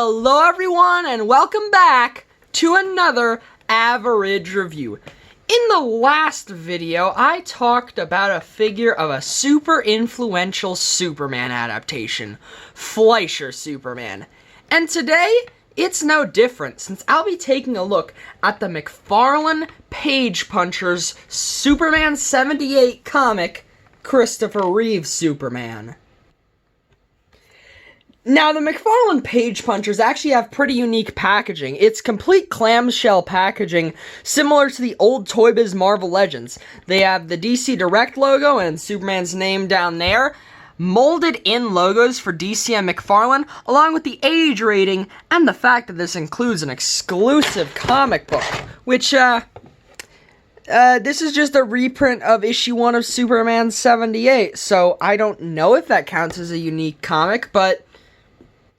Hello everyone and welcome back to another average review. In the last video, I talked about a figure of a super influential Superman adaptation, Fleischer Superman. And today, it's no different, since I'll be taking a look at the McFarlane Page Punchers Superman 78 comic, Christopher Reeve Superman. Now, the McFarlane Page Punchers actually have pretty unique packaging. It's complete clamshell packaging, similar to the old Toy Biz Marvel Legends. They have the DC Direct logo and Superman's name down there, molded in logos for DC and McFarlane, along with the age rating, and the fact that this includes an exclusive comic book, which, this is just a reprint of issue 1 of Superman 78, so I don't know if that counts as a unique comic, but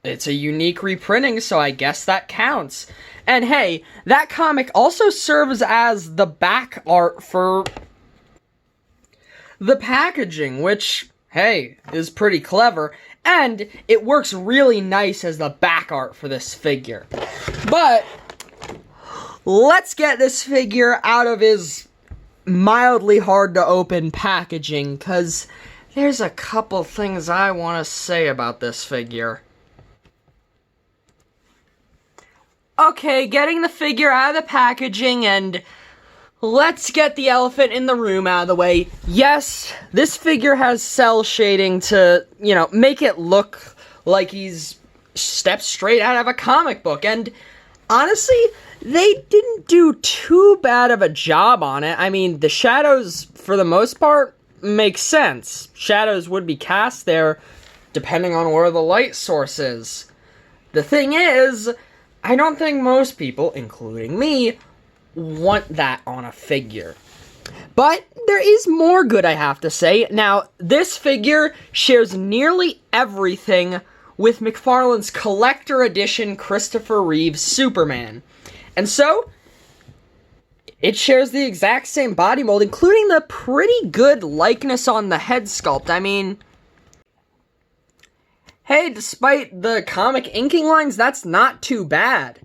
it's a unique reprinting, so I guess that counts. And hey, that comic also serves as the back art for the packaging, which, hey, is pretty clever. And it works really nice as the back art for this figure. But let's get this figure out of his mildly hard to open packaging, because there's a couple things I want to say about this figure. Okay, getting the figure out of the packaging, and let's get the elephant in the room out of the way. Yes, this figure has cell shading to, make it look like he's stepped straight out of a comic book, and honestly, they didn't do too bad of a job on it. I mean, the shadows, for the most part, make sense. Shadows would be cast there, depending on where the light source is. The thing is, I don't think most people, including me, want that on a figure. But there is more good, I have to say. Now, this figure shares nearly everything with McFarlane's Collector Edition Christopher Reeve Superman. And so, it shares the exact same body mold, including the pretty good likeness on the head sculpt. I mean, hey, despite the comic inking lines, that's not too bad.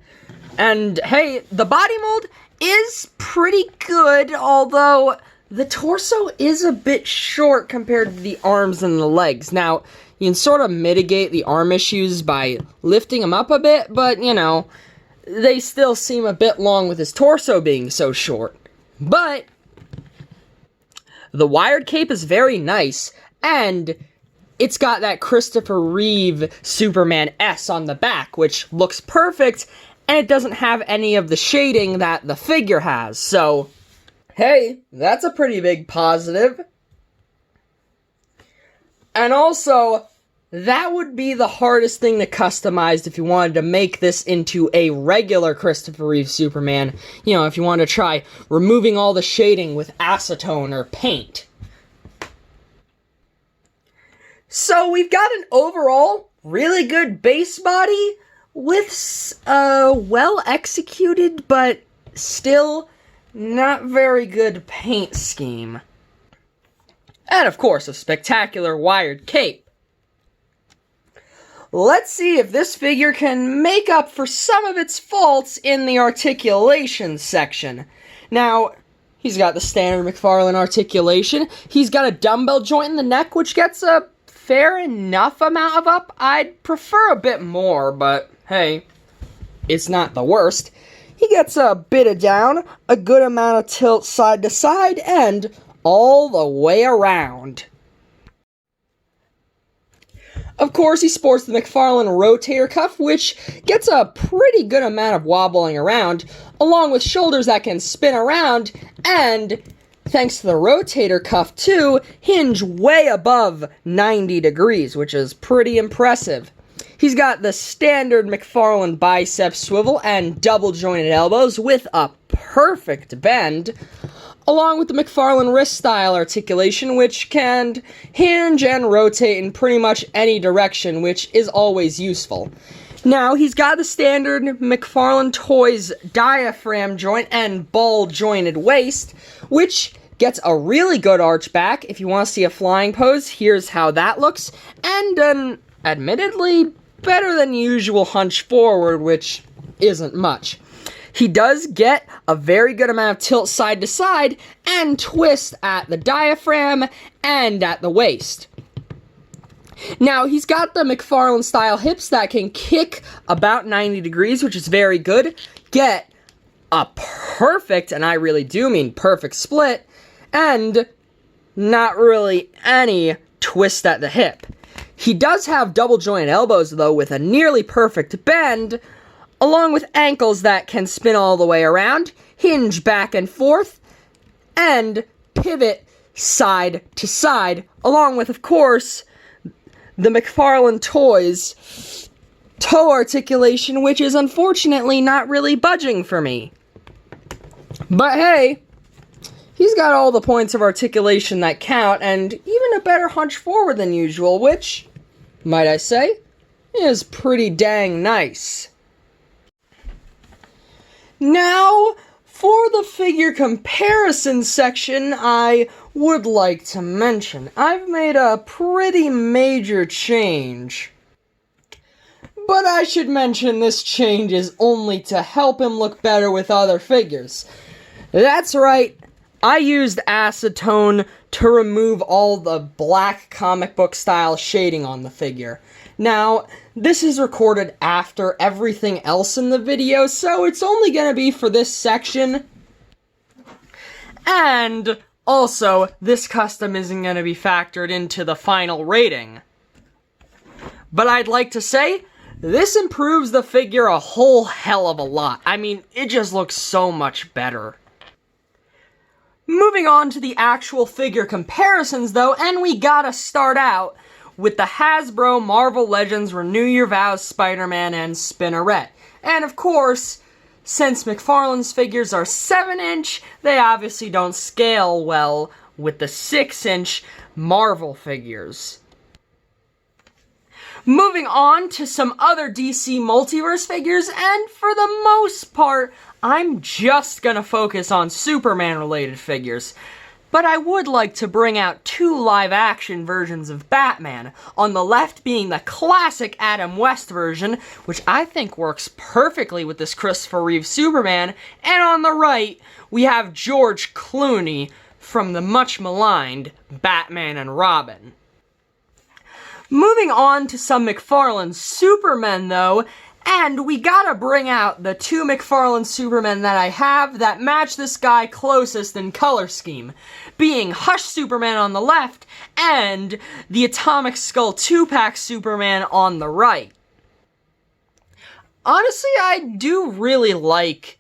And hey, the body mold is pretty good, although the torso is a bit short compared to the arms and the legs. Now, you can sort of mitigate the arm issues by lifting them up a bit, but, they still seem a bit long with his torso being so short. But the wired cape is very nice, and it's got that Christopher Reeve Superman S on the back, which looks perfect, and it doesn't have any of the shading that the figure has. So, hey, that's a pretty big positive. And also, that would be the hardest thing to customize if you wanted to make this into a regular Christopher Reeve Superman. If you wanted to try removing all the shading with acetone or paint. So we've got an overall really good base body with a well-executed but still not very good paint scheme. And of course, a spectacular wired cape. Let's see if this figure can make up for some of its faults in the articulation section. Now, he's got the standard McFarlane articulation. He's got a dumbbell joint in the neck, which gets a fair enough amount of up. I'd prefer a bit more, but hey, it's not the worst. He gets a bit of down, a good amount of tilt side to side, and all the way around. Of course, he sports the McFarlane rotator cuff, which gets a pretty good amount of wobbling around, along with shoulders that can spin around, and thanks to the rotator cuff, too, hinge way above 90 degrees, which is pretty impressive. He's got the standard McFarlane bicep swivel and double-jointed elbows with a perfect bend, along with the McFarlane wrist-style articulation, which can hinge and rotate in pretty much any direction, which is always useful. Now, he's got the standard McFarlane Toys diaphragm joint and ball-jointed waist, which gets a really good arch back. If you want to see a flying pose, here's how that looks, and an admittedly better than usual hunch forward, which isn't much. He does get a very good amount of tilt side to side and twist at the diaphragm and at the waist. Now, he's got the McFarlane style hips that can kick about 90 degrees, which is very good. Get a perfect, and I really do mean perfect split, and not really any twist at the hip. He does have double joint elbows, though, with a nearly perfect bend, along with ankles that can spin all the way around, hinge back and forth, and pivot side to side, along with, of course, the McFarlane Toys toe articulation, which is unfortunately not really budging for me. But hey, he's got all the points of articulation that count, and even a better hunch forward than usual, which, might I say, is pretty dang nice. Now, for the figure comparison section, I would like to mention I've made a pretty major change. But I should mention this change is only to help him look better with other figures. That's right, I used acetone to remove all the black comic book style shading on the figure. Now, this is recorded after everything else in the video, so it's only gonna be for this section. And also, this custom isn't gonna be factored into the final rating. But I'd like to say, this improves the figure a whole hell of a lot. I mean, it just looks so much better. Moving on to the actual figure comparisons, though, and we gotta start out with the Hasbro Marvel Legends Renew Your Vows Spider-Man and Spinneret. And of course, since McFarlane's figures are 7-inch, they obviously don't scale well with the 6-inch Marvel figures. Moving on to some other DC Multiverse figures, and for the most part, I'm just gonna focus on Superman-related figures. But I would like to bring out 2 live-action versions of Batman, on the left being the classic Adam West version, which I think works perfectly with this Christopher Reeve Superman, and on the right, we have George Clooney from the much-maligned Batman and Robin. Moving on to some McFarlane Supermen, though, and we gotta bring out the 2 McFarlane Supermen that I have that match this guy closest in color scheme, being Hush Superman on the left, and the Atomic Skull 2-pack Superman on the right. Honestly, I do really like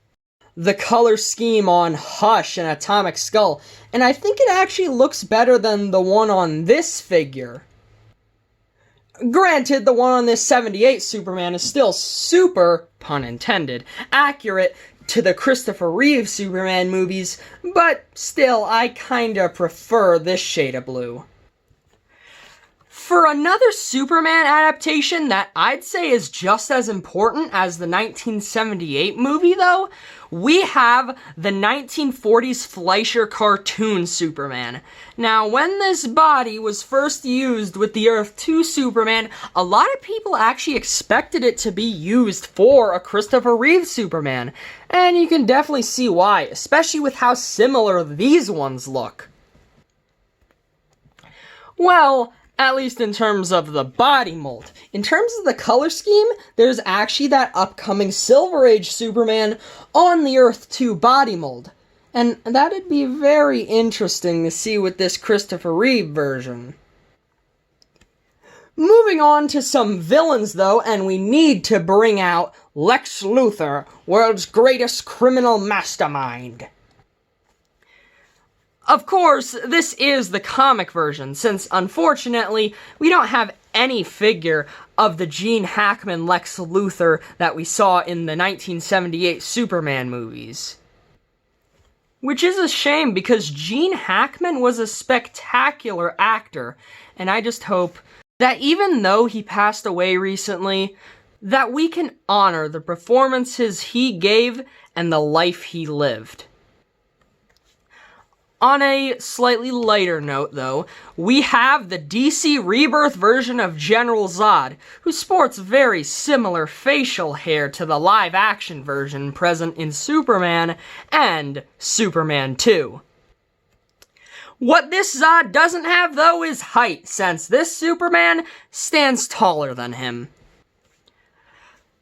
the color scheme on Hush and Atomic Skull, and I think it actually looks better than the one on this figure. Granted, the one on this 78 Superman is still super, pun intended, accurate to the Christopher Reeve Superman movies, but still, I kinda prefer this shade of blue. For another Superman adaptation that I'd say is just as important as the 1978 movie, though, we have the 1940s Fleischer cartoon Superman. Now, when this body was first used with the Earth 2 Superman, a lot of people actually expected it to be used for a Christopher Reeve Superman, and you can definitely see why, especially with how similar these ones look. Well, at least in terms of the body mold. In terms of the color scheme, there's actually that upcoming Silver Age Superman on the Earth 2 body mold. And that'd be very interesting to see with this Christopher Reeve version. Moving on to some villains, though, and we need to bring out Lex Luthor, world's greatest criminal mastermind. Of course, this is the comic version, since unfortunately, we don't have any figure of the Gene Hackman Lex Luthor that we saw in the 1978 Superman movies. Which is a shame, because Gene Hackman was a spectacular actor, and I just hope that even though he passed away recently, that we can honor the performances he gave and the life he lived. On a slightly lighter note, though, we have the DC Rebirth version of General Zod, who sports very similar facial hair to the live-action version present in Superman and Superman 2. What this Zod doesn't have, though, is height, since this Superman stands taller than him.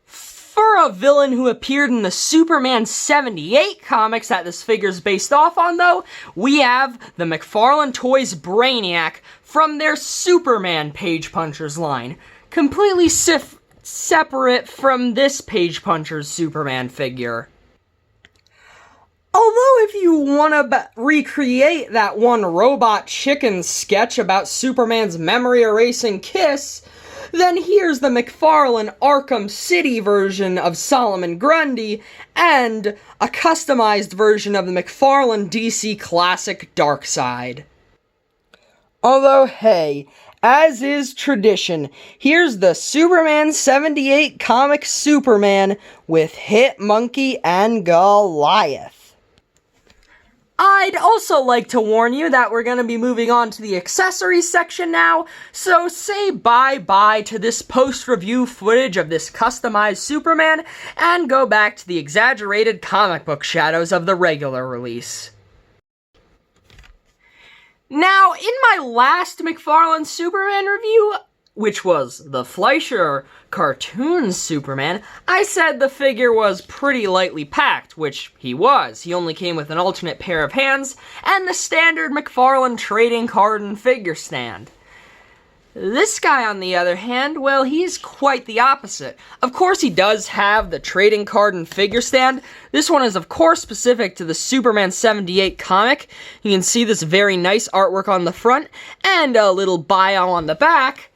For a villain who appeared in the Superman 78 comics that this figure's based off on, though, we have the McFarlane Toys Brainiac from their Superman Page Punchers line, completely separate from this Page Punchers Superman figure. Although if you want to recreate that one Robot Chicken sketch about Superman's memory-erasing kiss, then here's the McFarlane Arkham City version of Solomon Grundy, and a customized version of the McFarlane DC Classic Darkseid. Although, hey, as is tradition, here's the Superman 78 comic Superman with Hit Monkey and Goliath. I'd also like to warn you that we're going to be moving on to the accessories section now, so say bye-bye to this post-review footage of this customized Superman, and go back to the exaggerated comic book shadows of the regular release. Now, in my last McFarlane Superman review, which was the Fleischer cartoon Superman, I said the figure was pretty lightly packed, which he was. He only came with an alternate pair of hands, and the standard McFarlane trading card and figure stand. This guy, on the other hand, well, he's quite the opposite. Of course, he does have the trading card and figure stand. This one is, of course, specific to the Superman 78 comic. You can see this very nice artwork on the front, and a little bio on the back.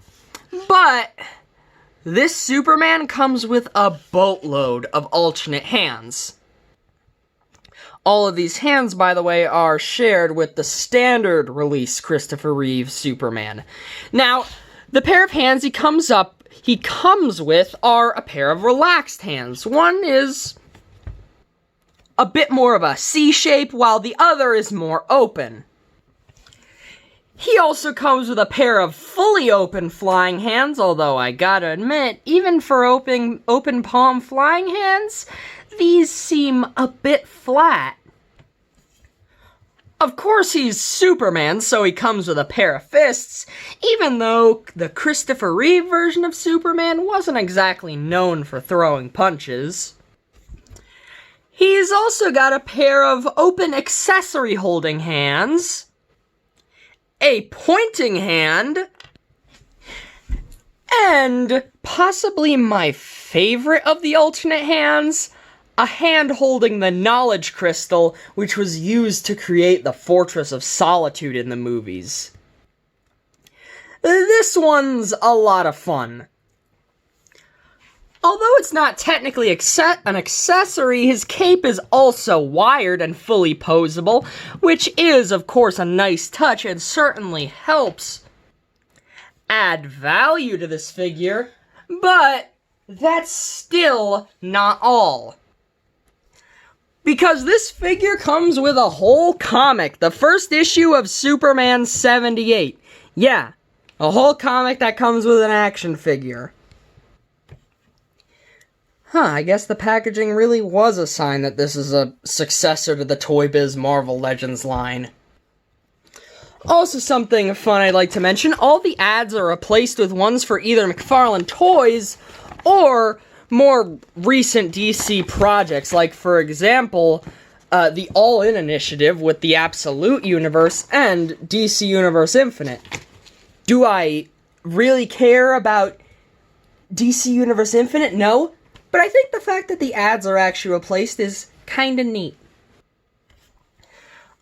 But this Superman comes with a boatload of alternate hands. All of these hands, by the way, are shared with the standard release Christopher Reeve Superman. Now, the pair of hands he comes with are a pair of relaxed hands. One is a bit more of a C shape, while the other is more open. He also comes with a pair of fully open flying hands, although I gotta admit, even for open palm flying hands, these seem a bit flat. Of course he's Superman, so he comes with a pair of fists, even though the Christopher Reeve version of Superman wasn't exactly known for throwing punches. He's also got a pair of open accessory holding hands, a pointing hand, and possibly my favorite of the alternate hands, a hand holding the Knowledge Crystal, which was used to create the Fortress of Solitude in the movies. This one's a lot of fun. Although it's not technically an accessory, his cape is also wired and fully posable, which is, of course, a nice touch and certainly helps add value to this figure, but that's still not all. Because this figure comes with a whole comic, the first issue of Superman 78. Yeah, a whole comic that comes with an action figure. I guess the packaging really was a sign that this is a successor to the Toy Biz Marvel Legends line. Also something fun I'd like to mention, all the ads are replaced with ones for either McFarlane Toys or more recent DC projects, like, for example, the All-In Initiative with the Absolute Universe and DC Universe Infinite. Do I really care about DC Universe Infinite? No. But I think the fact that the ads are actually replaced is kinda neat.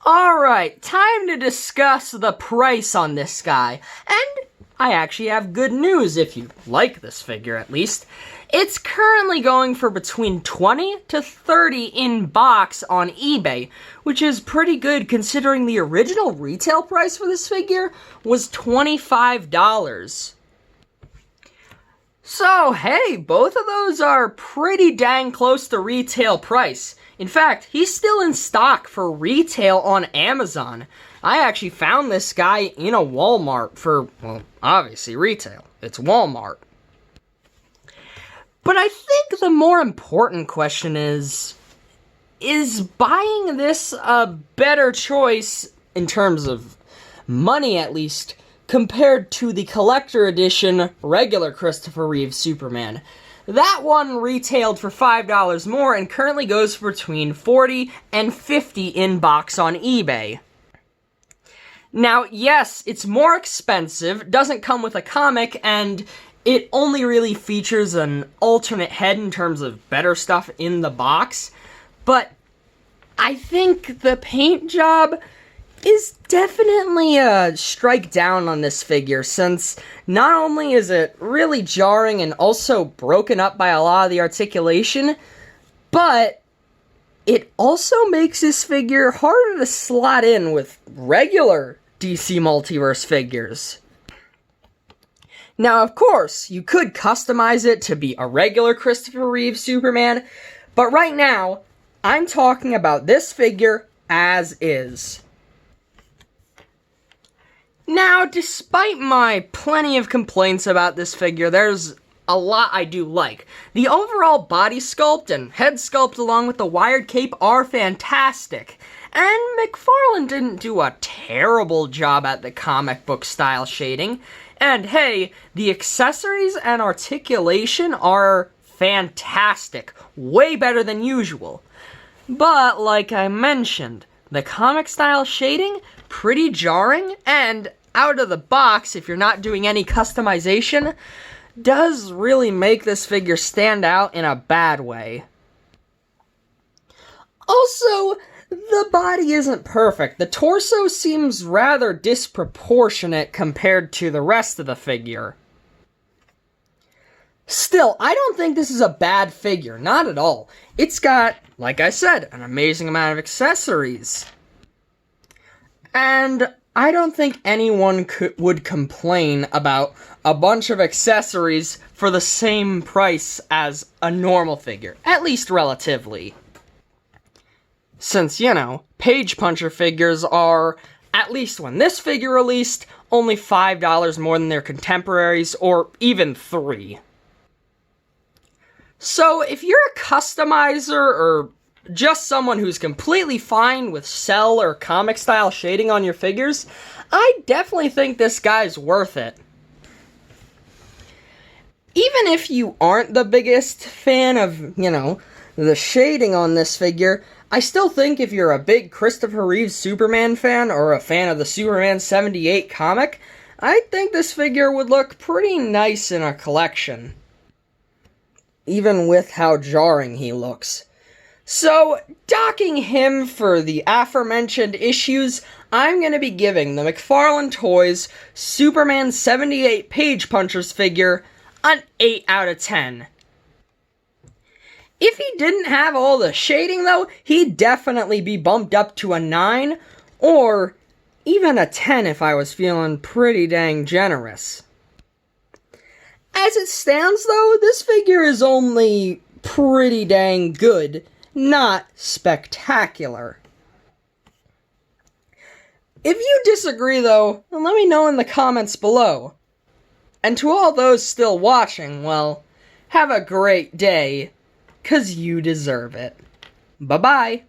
Alright, time to discuss the price on this guy. And I actually have good news, if you like this figure at least. It's currently going for between $20 to $30 in box on eBay, which is pretty good considering the original retail price for this figure was $25. So, hey, both of those are pretty dang close to retail price. In fact, he's still in stock for retail on Amazon. I actually found this guy in a Walmart for, well, obviously retail. It's Walmart. But I think the more important question is buying this a better choice, in terms of money at least, compared to the collector edition regular Christopher Reeve Superman? That one retailed for $5 more and currently goes for between $40 and $50 in box on eBay. Now, yes, it's more expensive, doesn't come with a comic, and it only really features an alternate head in terms of better stuff in the box, but I think the paint job is definitely a strike down on this figure, since not only is it really jarring and also broken up by a lot of the articulation, but it also makes this figure harder to slot in with regular DC Multiverse figures. Now, of course, you could customize it to be a regular Christopher Reeve Superman, but right now, I'm talking about this figure as is. Now, despite my plenty of complaints about this figure, there's a lot I do like. The overall body sculpt and head sculpt along with the wired cape are fantastic. And McFarlane didn't do a terrible job at the comic book style shading. And hey, the accessories and articulation are fantastic. Way better than usual. But, like I mentioned, the comic style shading, pretty jarring, and out of the box, if you're not doing any customization, does really make this figure stand out in a bad way. Also, the body isn't perfect. The torso seems rather disproportionate compared to the rest of the figure. Still, I don't think this is a bad figure, not at all. It's got, like I said, an amazing amount of accessories. And I don't think anyone would complain about a bunch of accessories for the same price as a normal figure, at least relatively. Since, you know, Page Puncher figures are, at least when this figure released, only $5 more than their contemporaries, or even $3. So, if you're a customizer, or just someone who's completely fine with cell or comic style shading on your figures, I definitely think this guy's worth it. Even if you aren't the biggest fan of, you know, the shading on this figure, I still think if you're a big Christopher Reeve Superman fan or a fan of the Superman 78 comic, I think this figure would look pretty nice in a collection. Even with how jarring he looks. So, docking him for the aforementioned issues, I'm going to be giving the McFarlane Toys Superman 78 Page Punchers figure an 8 out of 10. If he didn't have all the shading though, he'd definitely be bumped up to a 9, or even a 10 if I was feeling pretty dang generous. As it stands though, this figure is only pretty dang good, not spectacular. If you disagree though, then let me know in the comments below. And to all those still watching, well, have a great day, 'cause you deserve it. Bye-bye.